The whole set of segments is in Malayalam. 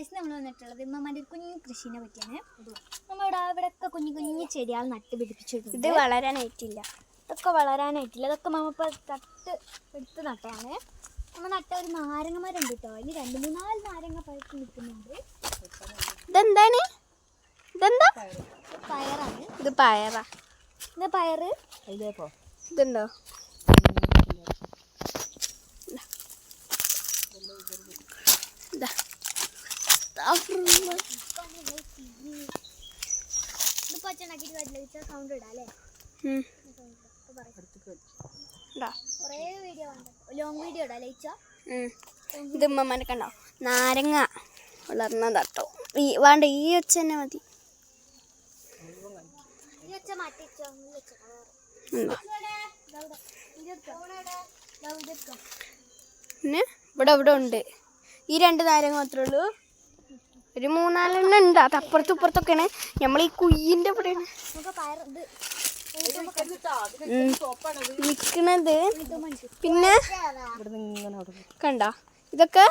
ഗൈസ് നമ്മൾ വന്നിട്ടുള്ളത് ഇമ്മമാൻ്റെ ഒരു കുഞ്ഞു കൃഷിനെ പറ്റിയാണ്. നമ്മളിവിടെ ഇവിടെയൊക്കെ കുഞ്ഞു കുഞ്ഞു ചെടികൾ നട്ട് പിടിപ്പിച്ചിട്ടുണ്ട്. ഇത് വളരാനായിട്ടില്ല, ഇതൊക്കെ വളരാനായിട്ടില്ല. ഇതൊക്കെ നമ്മ ഇപ്പോൾ എടുത്ത് നട്ടതാണ്. നമ്മൾ നട്ട ഒരു നാരങ്ങമരം ഉണ്ട് കേട്ടോ. അതിന് 2-3-4 നാരങ്ങ പഴുത്ത് നിൽക്കുന്നുണ്ട്. ഇതെന്താണ്? ഇതെന്താ? പയറാണ്. ഇത് പയറാ. ഇത് പയറ്. ഇതുണ്ടോ? സൗണ്ട് ഇടാം അല്ലേ? കുറേ വീഡിയോ ലോങ് വീഡിയോ ഇടാം ലയിച്ച. ഇത് ഉമ്മമാനെ കണ്ടോ, നാരങ്ങ വളർന്നതാട്ടോ. വേണ്ട, ഈ ഒച്ച തന്നെ മതി. പിന്നെ ഇവിടെ ഉണ്ട്. ഈ 2 നാരങ്ങ മാത്രമേ ഉള്ളൂ. ഒരു 3-4 ഉണ്ട്. അത് അപ്പുറത്തും ഇപ്പുറത്തൊക്കെയാണ്. നമ്മൾ ഈ കുയ്യിൻ്റെ ഇവിടെയാണ് നിൽക്കണത്. പിന്നെ കണ്ട, ഇതൊക്കെ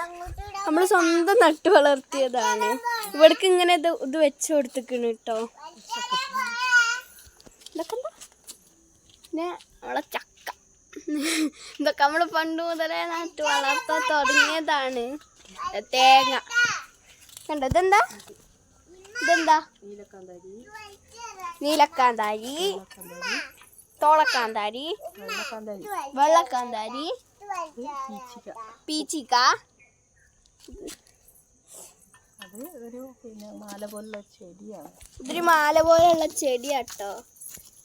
നമ്മൾ സ്വന്തം നട്ട് വളർത്തിയതാണ്. ഇവിടേക്ക് ഇങ്ങനെ ഇത് വെച്ച് കൊടുത്തിക്കണ് കേട്ടോ. ഇതൊക്കെ എന്താ? പിന്നെ നമ്മളെ ചക്ക. ഇതൊക്കെ നമ്മൾ പണ്ട് മുതലേ നട്ട് വളർത്താൻ തുടങ്ങിയതാണ്. തേങ്ങ കണ്ടോ? ഇതെന്താ? നീലക്കാന്താരി, തോളക്കാന്താരി, വെള്ളക്കാന്താരി, പീച്ചിക്ക. ഇതൊരു മാല പോലുള്ള ചെടിയാട്ടോ.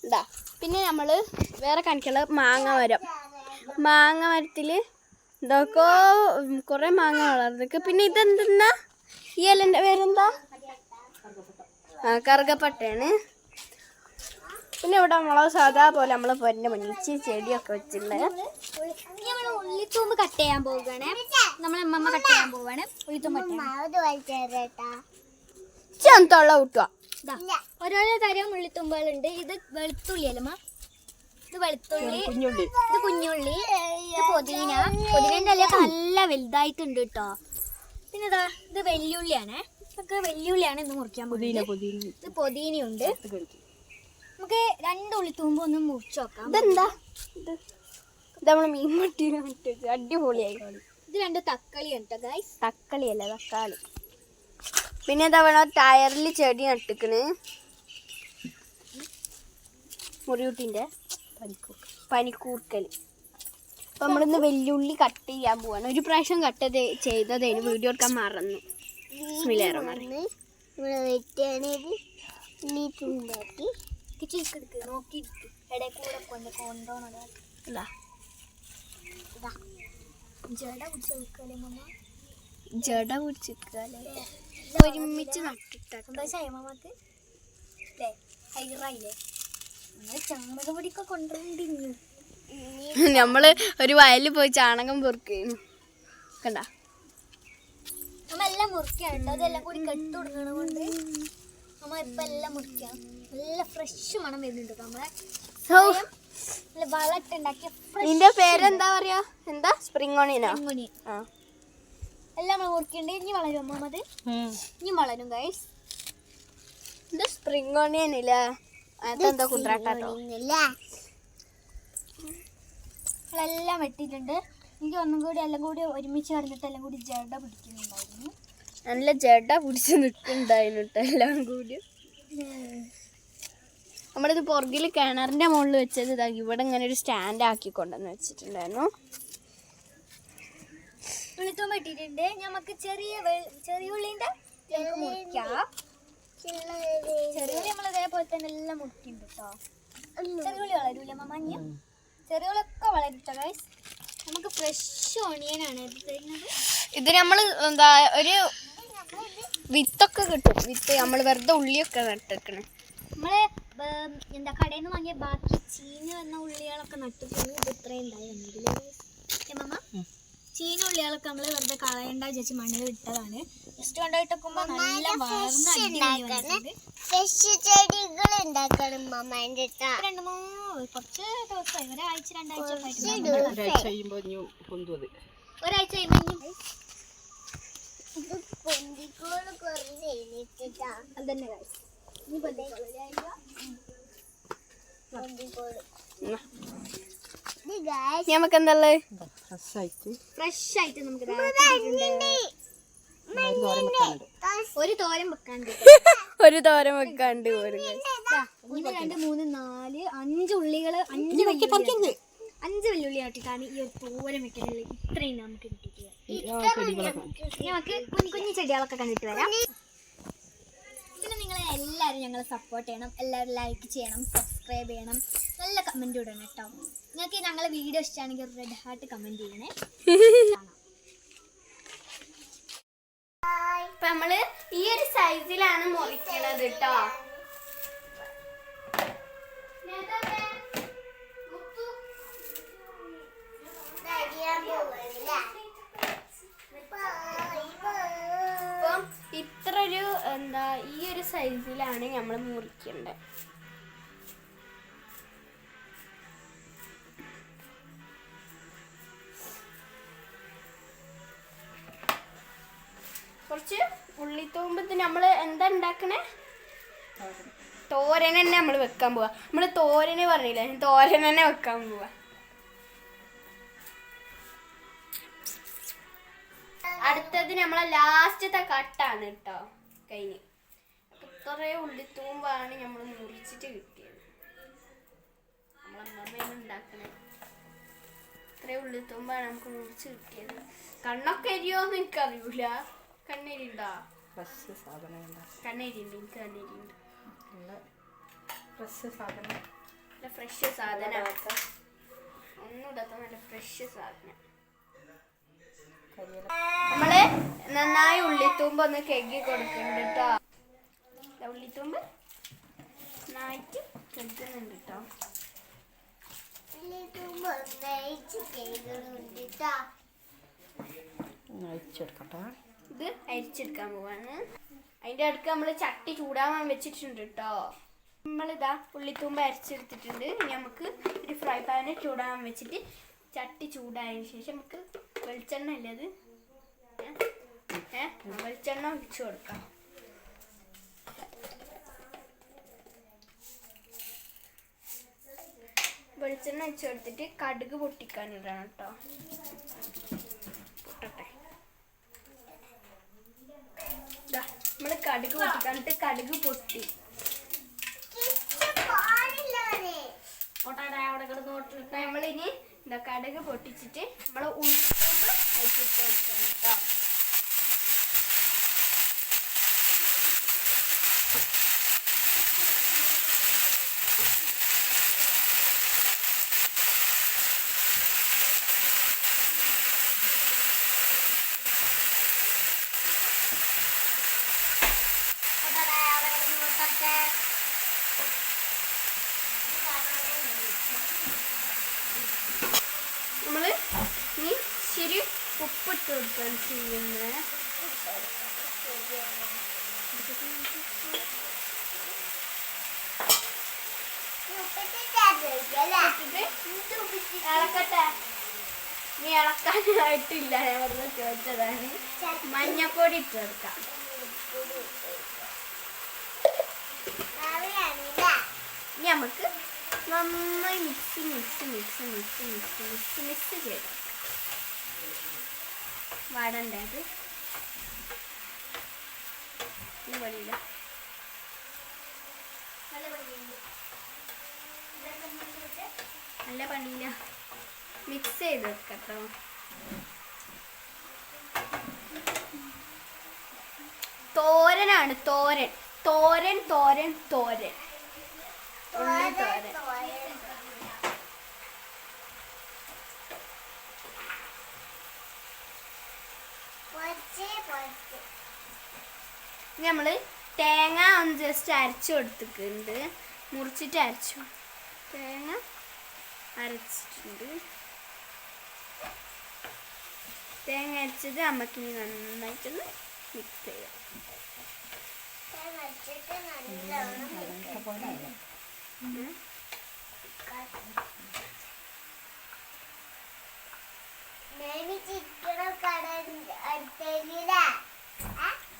ഇതാ. പിന്നെ നമ്മൾ വേറെ കാണിക്കുള്ള മാങ്ങ മരം. മാങ്ങ മരത്തിൽ ഇതൊക്കെ കുറേ മാങ്ങ വളർന്നൊക്കെ. പിന്നെ ഇതെന്തെന്നാ? ഈ ഇലൻ്റെ പേരെന്താ? കറുകപ്പട്ടയാണ്. പിന്നെ ഇവിടെ നമ്മളെ സാധാ പോലെ നമ്മളെ പൊന്നെ മണിച്ച് ചെടിയൊക്കെ വെച്ചിട്ടുണ്ട്. ഉള്ളിത്തൂമ്പ് കട്ട് ചെയ്യാൻ പോവുകയാണ്. നമ്മളെ അമ്മമ്മ കട്ട് ചെയ്യാൻ പോവാണ്. ഉള്ളിത്തൂമ്പ് ചെന്തൊള്ള കൂട്ടുക. ഓരോരോ തരം ഉള്ളിത്തുമ്പുകളുണ്ട്. ഇത് വെളുത്തുള്ളി അല്ലമ്മ. ഇത് വെളുത്തുള്ളി, ഇത് കുഞ്ഞുള്ളി, ഇത് പുതിനേൻ്റെ ഇലയൊക്കെ നല്ല വലുതായിട്ടുണ്ട് കേട്ടോ. പിന്നെ ഇത് വെല്ലുള്ളിയാണ്. ഇതൊക്കെ വെല്ലുള്ളിയാണ് ഇന്ന് മുറിക്കാൻ പോകുന്നത്. ഇത് പൊതീനയുണ്ട്. നമുക്ക് 2 ഉള്ളിത്തൂമ്പ് ഒന്ന് മുറിച്ച് നോക്കാം. ഇതെന്താ? ഇത് നമ്മള് മീൻ മട്ടി അടിപൊളിയായി. ഇത് 2 തക്കാളി ഉണ്ട് ഗൈസ്. തക്കാളിയല്ല, തക്കാളി. പിന്നെ എന്താ വേണം, ടയറിൽ ചെടി നട്ടിക്കണ്. മുറിയൂട്ടിൻ്റെ പനിക്കൂർക്കൽ. അപ്പം നമ്മളിന്ന് വെല്ലുള്ളി കട്ട് ചെയ്യാൻ പോവാണ്. ഒരു പ്രാവശ്യം കട്ട് ചെയ്തതേന് വീഡിയോ എടുക്കാൻ മറന്നു. ജട പിടിച്ചില്ലേ ഒരുമിച്ച് നട്ടിട്ട് ചാണകപ്പൊടിയൊക്കെ കൊണ്ടുവന്നിരുന്നു. നമ്മള് ഒരു വയലിൽ പോയി ചാണകം പൊറുക്കുന്നു. കണ്ട, നമ്മെല്ലാം മുറിക്കാനുണ്ട്. അതെല്ലാം കൂടി കെട്ട് കൊടുക്കണ കൊണ്ട് നമ്മ ഇപ്പം എല്ലാം മുറിക്കാം. നല്ല ഫ്രഷ് മണം വരുന്നുണ്ട്. നമ്മളെ വളട്ടുണ്ടാക്കിയ നിന്റെ പേരെന്താ പറയാ? എന്താ? സ്പ്രിംഗ് ഓണിയനോ? എല്ലാം നമ്മൾ മുറിക്കണ്ട്. ഇനി വളരും അമ്മത്. ഇനി വളരും ഗൈസ്. ഇത് സ്പ്രിംഗ് ഓണിയൻ ഇല്ല, അതെന്താ കുന്ത്രാട്ടോ. എല്ലാം വെട്ടിയിട്ടുണ്ട്. എനിക്ക് ഒന്നും കൂടി എല്ലാം കൂടി ഒരുമിച്ച് കിടന്നിട്ട് എല്ലാം കൂടി ജട പിടിക്കുന്നുണ്ടായിരുന്നു. നല്ല ജട പിടിച്ച് നിൽക്കുന്നുണ്ടായിരുന്നു കേട്ടോ എല്ലാം കൂടി. നമ്മളിത് പുറകിൽ കിണറിൻ്റെ മുകളിൽ വെച്ചത് ഇതാക്കി ഇവിടെ ഇങ്ങനെ ഒരു സ്റ്റാൻഡ് ആക്കി കൊണ്ടുവന്ന് വെച്ചിട്ടുണ്ടായിരുന്നു. ഉള്ളിത്തൂമ്പ് ഇട്ടിട്ടുണ്ട്. നമുക്ക് ചെറിയ ഉള്ളിൻ്റെ മുറിക്കാം. ചെറിയ ഉള്ളി നമ്മൾ ഇതേപോലെ തന്നെ എല്ലാം മുറിക്കുന്നുണ്ട് കേട്ടോ. ചെറിയ ഉള്ളി വളരൂല മഞ്ഞ. ചെറിയ ഉള്ളിയൊക്കെ വളരുട്ടോ ഗൈസ്. നമുക്ക് ഫ്രഷ് ഓണിയനാണ് ഇത് തരുന്നത്. ഇത് നമ്മൾ എന്താ ഒരു വിത്തൊക്കെ കിട്ടും. വിത്ത് നമ്മൾ വെറുതെ ഉള്ളിയൊക്കെ നട്ടിരിക്കണേ. നമ്മള് എന്താ കടയിൽ നിന്ന് വാങ്ങിയ ബാക്കി ചീഞ്ഞ് വന്ന ഉള്ളികളൊക്കെ നട്ടിട്ടുണ്ട്. ഇത് ഇത്രയും ഉണ്ടായി വന്നെങ്കിൽ ചീഞ്ഞ ഉള്ളികളൊക്കെ നമ്മൾ വെറുതെ കളയണ്ട വിചാരിച്ച് മണ്ണിൽ ഇട്ടതാണ്. ജസ്റ്റ് കൊണ്ടുപോയിട്ടൊക്കുമ്പോ നല്ല വളർന്ന് ഫ്രഷ് ചെടികൾ ഉണ്ടാക്കണം. 2-3 കുറച്ച് ദിവസമായി, ഒരാഴ്ച 2 ആഴ്ച ഒരാഴ്ച കഴിയുമ്പോ ഒരാഴ്ച കഴിയുമ്പോൾ ബന്ദിക്കോള് കുറച്ച് എഴുതിട്ടാ. അതന്നെ guys. ഇനി ബന്ദിക്കോള് നമുക്ക് എന്താ ഫ്രഷ് ആയിട്ട് നമുക്ക് ഒരു തോരൻ വെക്കാണ്ട് ഒരു തോരൻ വെക്കാണ്ട് പോരും. 1 2 3 4 5 ഉള്ളികള് 5 വെല്ലുള്ളി ആട്ടിട്ടാണ് ഈ ഒരു തോരൻ വെക്കുന്നത്. ഇത്രയും നമുക്ക് കിട്ടിയിട്ട് നമുക്ക് കുഞ്ഞു കുഞ്ഞു ചെടികളൊക്കെ കണ്ടിട്ട് വരാം. പിന്നെ നിങ്ങൾ എല്ലാവരും ഞങ്ങളെ സപ്പോർട്ട് ചെയ്യണം, എല്ലാവരും ലൈക്ക് ചെയ്യണം, സബ്സ്ക്രൈബ് ചെയ്യണം, നല്ല കമൻറ്റ് ഇടണം കേട്ടോ. നിങ്ങൾക്ക് ഞങ്ങളെ വീഡിയോ ഇഷ്ടമാണെങ്കിൽ റെഡ് ഹാർട്ട് കമൻറ്റ് ചെയ്യണേ. ഇപ്പൊ നമ്മള് ഈ ഒരു സൈസിലാണ് മുറിക്കണത് കേട്ടോ. അപ്പം ഇത്ര ഒരു ഈ ഒരു സൈസിലാണ് നമ്മൾ മുറിക്കേണ്ടത്. കുറച്ച് ഉള്ളിത്തോമ്പത്തിന് നമ്മൾ എന്താ ഉണ്ടാക്കണേ? തോരൻ തന്നെ നമ്മൾ വെക്കാൻ പോവാ. നമ്മൾ തോരന് പറഞ്ഞില്ലേ, തോരൻ തന്നെ വെക്കാൻ പോവാ. അടുത്തത് നമ്മളെ ലാസ്റ്റത്തെ കട്ടാണ് കേട്ടോ. കഴിഞ്ഞ് ഇത്രേ ഉള്ളിത്തൂമ്പാണ് നമ്മൾ മുറിച്ചിട്ട് കിട്ടിയത്. നമ്മളമ്മ ഉണ്ടാക്കണേ ഇത്രേ ഉള്ളിത്തൂമ്പാണ് നമുക്ക് മുറിച്ച് കിട്ടിയത്. കണ്ണൊക്കെ എരിയോന്ന് എനിക്കറിയൂല. കണ്ണേരിണ്ടോ? കണ്ണേരിണ്ട്, എനിക്ക് കണ്ണേരിണ്ട്. ഫ്രഷ് സാധനം ഒന്നും ഇടാത്ത നല്ല ഫ്രഷ് സാധനം. നമ്മള് നന്നായി ഉള്ളിത്തൂമ്പ് ഒന്ന് കഴുകി കൊടുക്കുന്നുണ്ട് കേട്ടോ. ഉള്ളിത്തൂമ്പ് നന്നായിട്ട് കഴുകുന്നുണ്ട് കേട്ടോ. ഇത് അരിച്ചെടുക്കാൻ പോവാണ്. അതിൻ്റെ അടുക്ക് നമ്മൾ ചട്ടി ചൂടാവാൻ വെച്ചിട്ടുണ്ട് കേട്ടോ. നമ്മളിതാ ഉള്ളിത്തൂമ്പ് അരിച്ചെടുത്തിട്ടുണ്ട്. ഇനി നമുക്ക് ഒരു ഫ്രൈ പാന് ചൂടാവാൻ വെച്ചിട്ട് ചട്ടി ചൂടായതിനു ശേഷം നമുക്ക് വെളിച്ചെണ്ണ അല്ലേ അത് വെളിച്ചെണ്ണ ഒഴിച്ചു കൊടുക്കാം. വെളിച്ചെണ്ണ ഒഴിച്ചു കൊടുത്തിട്ട് കടുക് പൊട്ടിക്കാനിടണം കേട്ടോ. പൊട്ടട്ടെ. നമ്മള് കടുക് പൊട്ടിക്കാനിട്ട് കടുക് പൊട്ടി നമ്മളിനി എന്താ കടുക് പൊട്ടിച്ചിട്ട് നമ്മള് ഉള്ളിത്തോമ്പ് അയച്ചിട്ട് കൊടുക്കണം കേട്ടോ. നമ്മള് ഇനി ശരി ഉപ്പിട്ട് കൊടുക്കാൻ ചെയ്യുന്നത്. ഇളക്കട്ടെ. നീ ഇളക്കാനായിട്ടില്ല, ഞാൻ വെറുതെ ചോദിച്ചതാണ്. മഞ്ഞപ്പൊടി ഇട്ട് കൊടുക്കാം. ഇനി നമുക്ക് നന്നായി മിക്സ് ചെയ്ത് വാടണ്ടത് പണിയില്ല. നല്ല പണിയില്ല. മിക്സ് ചെയ്ത് വെക്കട്ടോ. തോരനാണ് തോരൻ തോരൻ തോരൻ തോരൻ ഉള്ളി തോരൻ. നമ്മള് തേങ്ങ ഒന്ന് ജസ്റ്റ് അരച്ചു കൊടുത്തിട്ടുണ്ട്. മുറിച്ചിട്ട് അരച്ചു. തേങ്ങ അരച്ചിട്ടുണ്ട്. തേങ്ങ അരച്ചത് അമ്മക്കിനി നന്നായിട്ടൊന്ന് മിക്സ് ചെയ്യാം.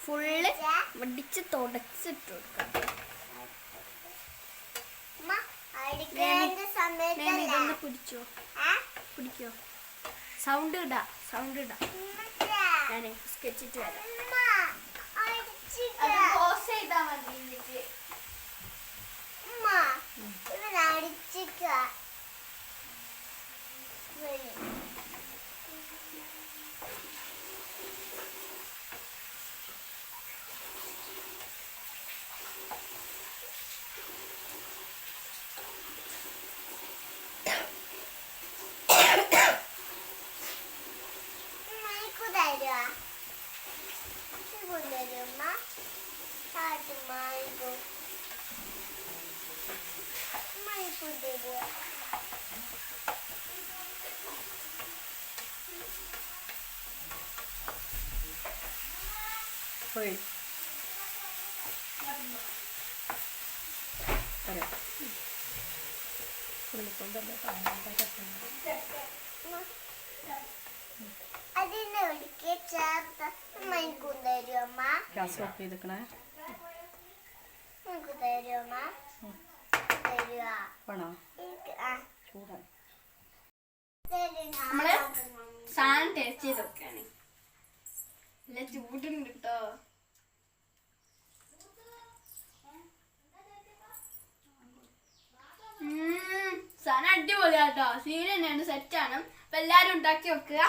ഫുള്ള് മടിച്ച് തുടച്ചിട്ട് കൊടുക്കാം. അമ്മ അടിക്കേണ്ട സമയത്തല്ല ഇതൊന്ന് പിടിച്ചോ, പിടിക്കോ. സൗണ്ട് ഇടാ. ഞാനേ സ്കെച്ചിട്ട് വരാം. അത് പോസ് ചെയ്താ മതി. എന്നിട്ട് അടിച്ചിക്ക അതിനെ ഒരിക്കൽ ചേർത്ത് മണിക്കൂർ തരുമ ഗ്യാസ് ഓഫ് ചെയ്തിക്കണേ. തരുമ തരുക വേണോ? ആ ചൂടാണ്. നമ്മള് സാധനം ടേസ്റ്റ് ചെയ്ത് നോക്കാണ്. നല്ല ചൂടുണ്ട് കേട്ടോ. സാധനം അടിപൊളിയാട്ടോ. സീൻ തന്നെയാണ്, സെറ്റാണ്. അപ്പൊ എല്ലാരും ഉണ്ടാക്കി വെക്കുക.